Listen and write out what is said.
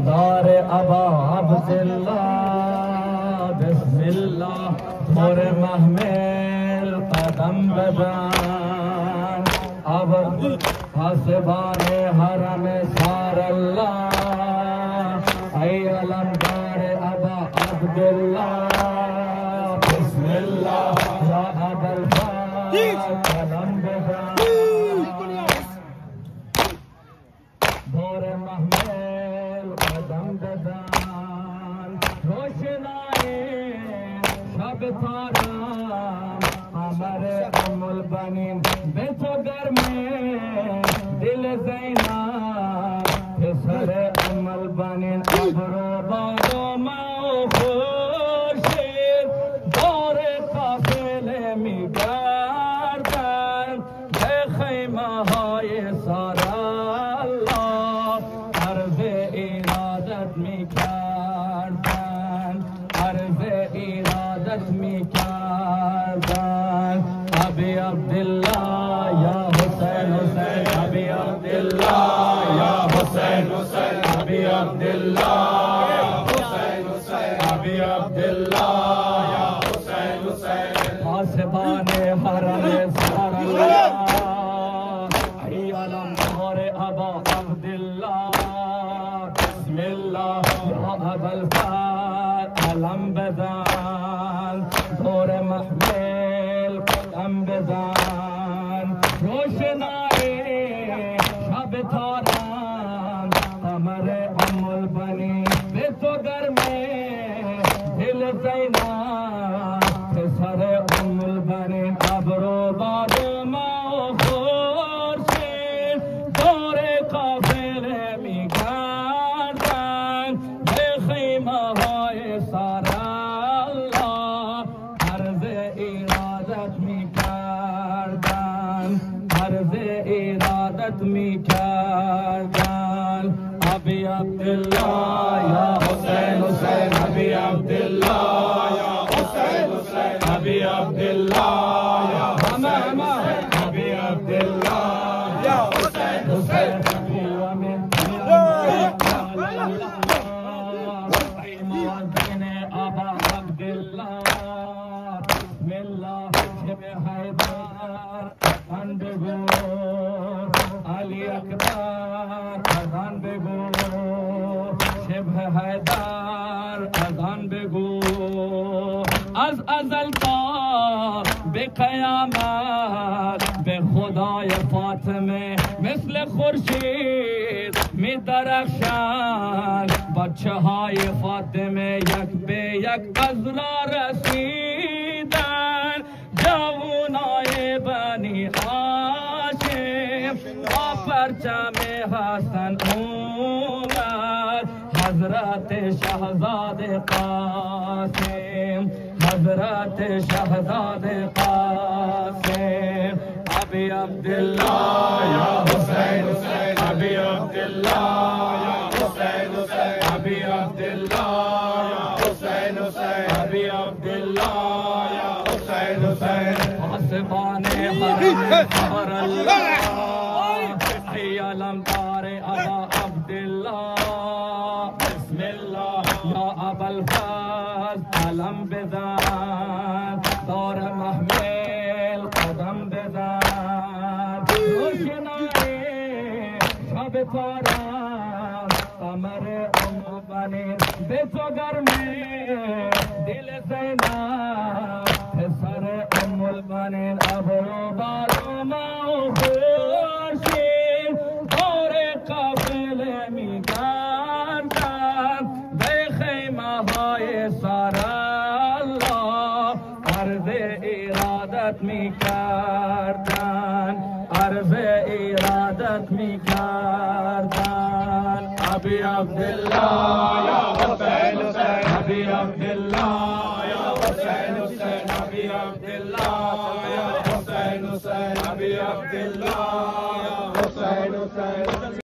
علمدار ابا عبدالله بسم الله پر محمل قدم بزن اب حسبان حرم سار الله ای علمدار ابا عبدالله بسم الله یا ابا الفضل قدم بزن دور محمل قدم بزن روشنائی شب تارم قمر ام البنین به تو گرمه دل زینب پسر ام البنین ابرو باد و خورشید دور قافله میگردن به خیمه های سارا ابی عبدالله یا حسین حسین ابی عبدالله یا حسین حسین ابی عبدالله یا حسین حسین ابی عبدالله یا حسین حسین حاسبان حرم سار الله ای علمدار ابا عبدالله بسم الله یا ابا الفضل علم بزن دور محمل قدم بزن روشنائی شب تارم قمر ام البنین به تو گرمه دل زینب پسر ام البنین ابرو باد ما خورشید دور قافله میگردن به خیمه های سارا میکردن ابی عبدالله یا حسین حسین ابی عبدالله یا حسین حسین ابی عبدالله یا حسین حسین ابی عبدالله یا حسین حسین مؤذن ابا عبدالله بسم الله شب حیدر اذان بگو علی اکبر اذان بگو شبه حیدر اذان بگو از ازل تا به قیامت به خدای فاطمه مثل خورشید می درخشند بچه های فاطمه یک به یک از را رسیدن جوانای بنی هاشم با پرچم حسن اومد حضرت شهزاده قاسم حضرت شهزاده قاسم ابی عبدالله یا حسین حسین ابی عبدالله یا حسین حسین ابی عبدالله یا حسین حسین ابی عبدالله یا حسین حسین حاسبان حرم سار الله ای علمدار ابا عبدالله بسم الله یا ابا الفضل علم بزن دور محمل قدم بزن روشنائی شب تارم قمر ام البنین به تو گرمه دل زینب پسر ام البنین ابرو باد ما خورشید دور قافله میگردن به خیمه های سارا الله عرض ارادت میکردن عرض ارادت میکردن ابی عبدالله یا حسین حسین ابی عبدالله یا حسین حسین ابی عبدالله یا حسین حسین ابی عبدالله یا حسین حسین